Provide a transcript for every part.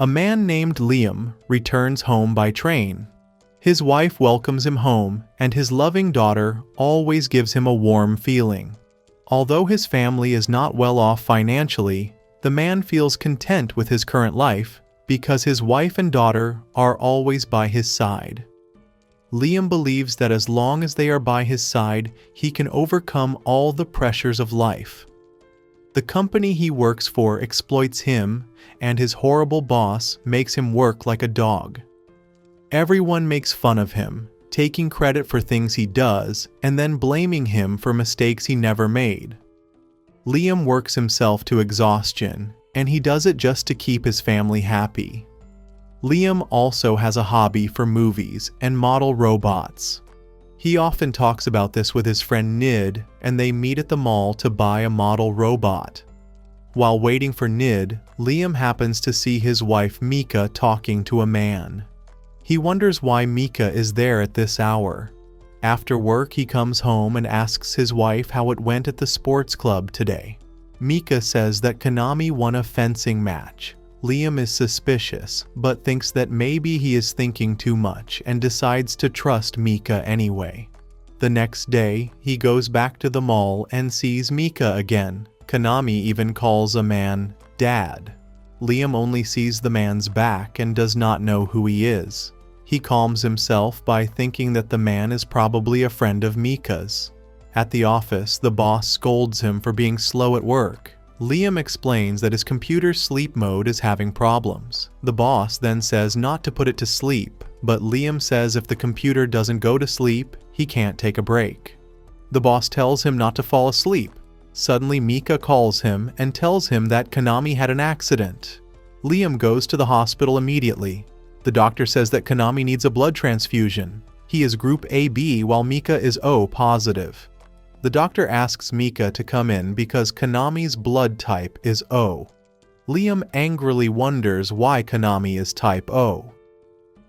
A man named Liam returns home by train. His wife welcomes him home, and his loving daughter always gives him a warm feeling. Although his family is not well off financially, the man feels content with his current life because his wife and daughter are always by his side. Liam believes that as long as they are by his side, he can overcome all the pressures of life. The company he works for exploits him, and his horrible boss makes him work like a dog. Everyone makes fun of him, taking credit for things he does, and then blaming him for mistakes he never made. Liam works himself to exhaustion, and he does it just to keep his family happy. Liam also has a hobby for movies and model robots. He often talks about this with his friend Nid, and they meet at the mall to buy a model robot. While waiting for Nid, Liam happens to see his wife Mika talking to a man. He wonders why Mika is there at this hour. After work, he comes home and asks his wife how it went at the sports club today. Mika says that Konami won a fencing match. Liam is suspicious, but thinks that maybe he is thinking too much and decides to trust Mika anyway. The next day, he goes back to the mall and sees Mika again. Konami even calls a man Dad. Liam only sees the man's back and does not know who he is. He calms himself by thinking that the man is probably a friend of Mika's. At the office, the boss scolds him for being slow at work. Liam explains that his computer's sleep mode is having problems. The boss then says not to put it to sleep, but Liam says if the computer doesn't go to sleep, he can't take a break. The boss tells him not to fall asleep. Suddenly Mika calls him and tells him that Konami had an accident. Liam goes to the hospital immediately. The doctor says that Konami needs a blood transfusion. He is group AB while Mika is O positive. The doctor asks Mika to come in because Konami's blood type is O. Liam angrily wonders why Konami is type O.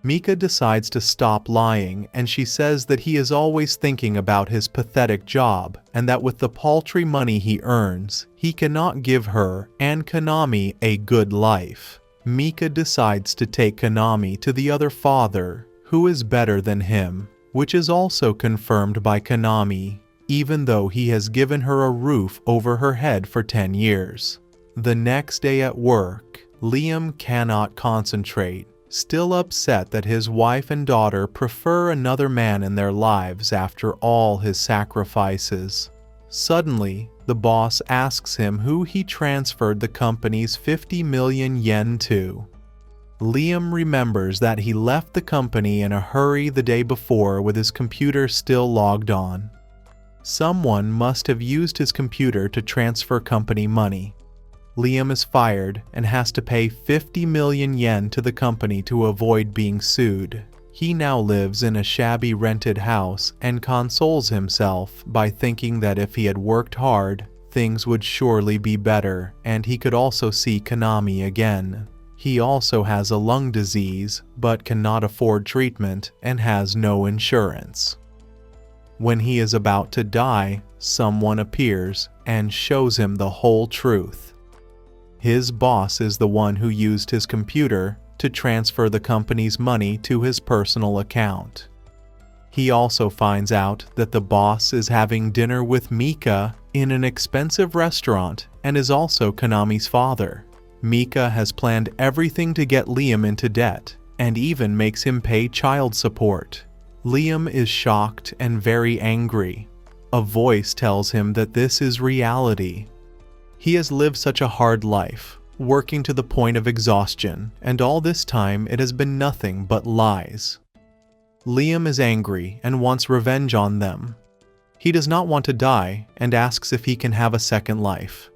Mika decides to stop lying, and she says that he is always thinking about his pathetic job and that with the paltry money he earns, he cannot give her and Konami a good life. Mika decides to take Konami to the other father, who is better than him, which is also confirmed by Konami, even though he has given her a roof over her head for 10 years. The next day at work, Liam cannot concentrate, still upset that his wife and daughter prefer another man in their lives after all his sacrifices. Suddenly, the boss asks him who he transferred the company's 50 million yen to. Liam remembers that he left the company in a hurry the day before with his computer still logged on. Someone must have used his computer to transfer company money. Liam is fired and has to pay 50 million yen to the company to avoid being sued. He now lives in a shabby rented house and consoles himself by thinking that if he had worked hard, things would surely be better and he could also see Konami again. He also has a lung disease but cannot afford treatment and has no insurance. When he is about to die, someone appears and shows him the whole truth. His boss is the one who used his computer to transfer the company's money to his personal account. He also finds out that the boss is having dinner with Mika in an expensive restaurant and is also Konami's father. Mika has planned everything to get Liam into debt and even makes him pay child support. Liam is shocked and very angry. A voice tells him that this is reality. He has lived such a hard life, working to the point of exhaustion, and all this time it has been nothing but lies. Liam is angry and wants revenge on them. He does not want to die and asks if he can have a second life.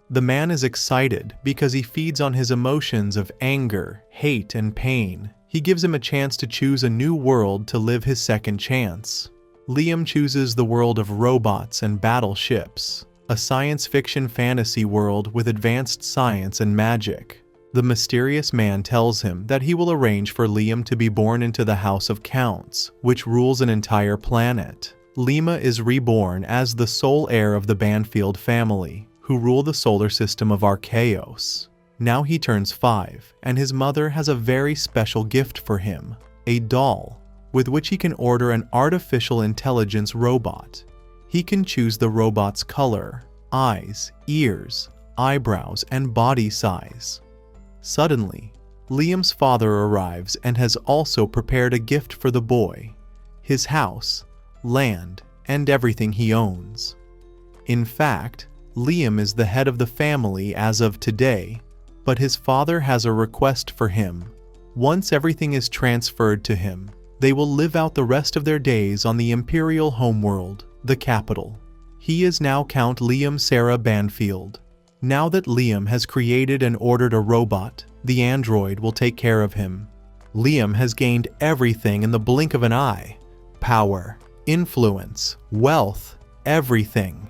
The man is excited because he feeds on his emotions of anger, hate, and pain. He gives him a chance to choose a new world to live his second chance. Liam chooses the world of robots and battleships, a science fiction fantasy world with advanced science and magic. The mysterious man tells him that he will arrange for Liam to be born into the House of Counts, which rules an entire planet. Lima is reborn as the sole heir of the Banfield family, who rule the solar system of Archaeos. Now he turns 5, and his mother has a very special gift for him, a doll, with which he can order an artificial intelligence robot. He can choose the robot's color, eyes, ears, eyebrows, and body size. Suddenly, Liam's father arrives and has also prepared a gift for the boy: his house, land, and everything he owns. In fact, Liam is the head of the family as of today, but his father has a request for him. Once everything is transferred to him, they will live out the rest of their days on the imperial homeworld, the capital. He is now Count Liam Sarah Banfield. Now that Liam has created and ordered a robot, the android will take care of him. Liam has gained everything in the blink of an eye: power, influence, wealth, everything.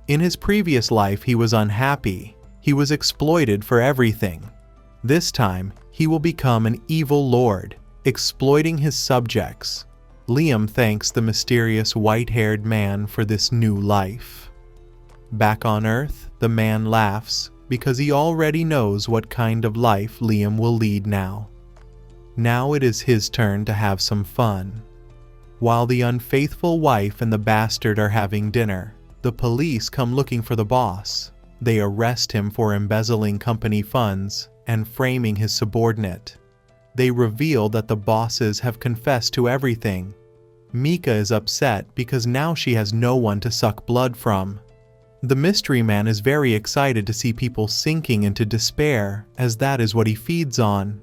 In his previous life he was unhappy. He was exploited for everything. This time, he will become an evil lord, exploiting his subjects. Liam thanks the mysterious white-haired man for this new life. Back on Earth, the man laughs because he already knows what kind of life Liam will lead now. Now it is his turn to have some fun. While the unfaithful wife and the bastard are having dinner, the police come looking for the boss. They arrest him for embezzling company funds and framing his subordinate. They reveal that the bosses have confessed to everything. Mika is upset because now she has no one to suck blood from. The mystery man is very excited to see people sinking into despair, as that is what he feeds on.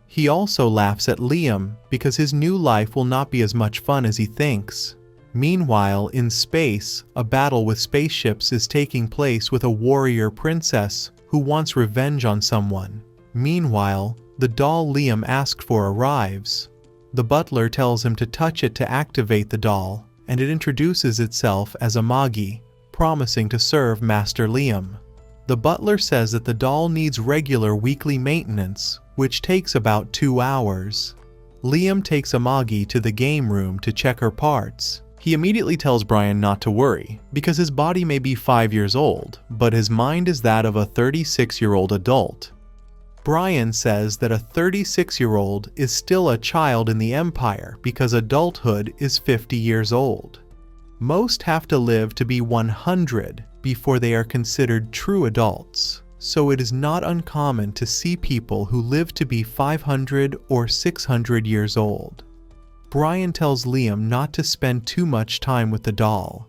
He also laughs at Liam because his new life will not be as much fun as he thinks. Meanwhile, in space, a battle with spaceships is taking place with a warrior princess who wants revenge on someone. Meanwhile, the doll Liam asked for arrives. The butler tells him to touch it to activate the doll, and it introduces itself as a Magi, promising to serve Master Liam. The butler says that the doll needs regular weekly maintenance, which takes about 2 hours. Liam takes a Magi to the game room to check her parts. He immediately tells Brian not to worry, because his body may be 5 years old, but his mind is that of a 36-year-old adult. Brian says that a 36-year-old is still a child in the Empire because adulthood is 50 years old. Most have to live to be 100 before they are considered true adults, so it is not uncommon to see people who live to be 500 or 600 years old. Brian tells Liam not to spend too much time with the doll.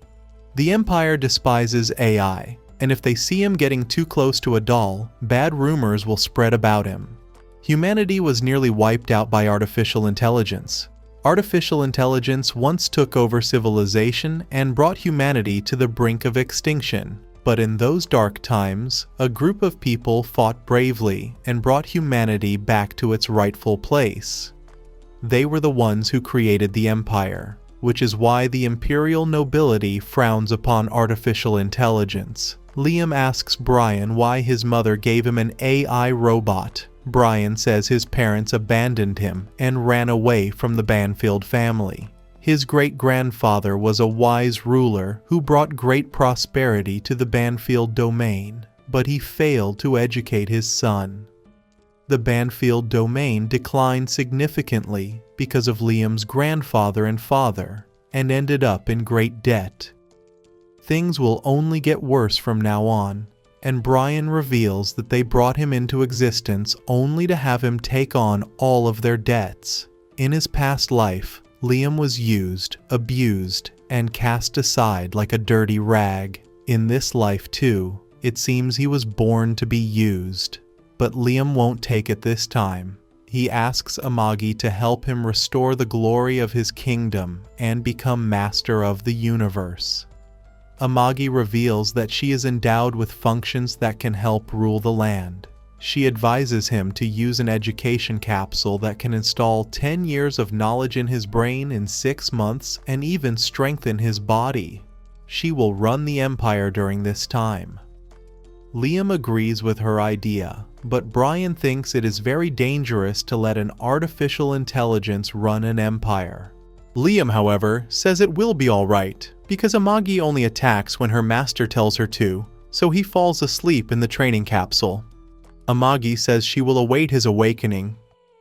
The Empire despises AI, and if they see him getting too close to a doll, bad rumors will spread about him. Humanity was nearly wiped out by artificial intelligence. Artificial intelligence once took over civilization and brought humanity to the brink of extinction. But in those dark times, a group of people fought bravely and brought humanity back to its rightful place. They were the ones who created the Empire, which is why the imperial nobility frowns upon artificial intelligence. Liam asks Brian why his mother gave him an AI robot. Brian says his parents abandoned him and ran away from the Banfield family. His great-grandfather was a wise ruler who brought great prosperity to the Banfield domain, but he failed to educate his son. The Banfield domain declined significantly because of Liam's grandfather and father, and ended up in great debt. Things will only get worse from now on, and Brian reveals that they brought him into existence only to have him take on all of their debts. In his past life, Liam was used, abused, and cast aside like a dirty rag. In this life too, it seems he was born to be used. But Liam won't take it this time. He asks Amagi to help him restore the glory of his kingdom and become master of the universe. Amagi reveals that she is endowed with functions that can help rule the land. She advises him to use an education capsule that can install 10 years of knowledge in his brain in 6 months and even strengthen his body. She will run the Empire during this time. Liam agrees with her idea, but Brian thinks it is very dangerous to let an artificial intelligence run an empire. Liam, however, says it will be alright, because Amagi only attacks when her master tells her to, so he falls asleep in the training capsule. Amagi says she will await his awakening.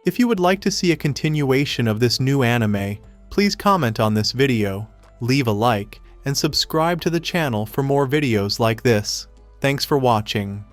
If you would like to see a continuation of this new anime, please comment on this video, leave a like, and subscribe to the channel for more videos like this. Thanks for watching.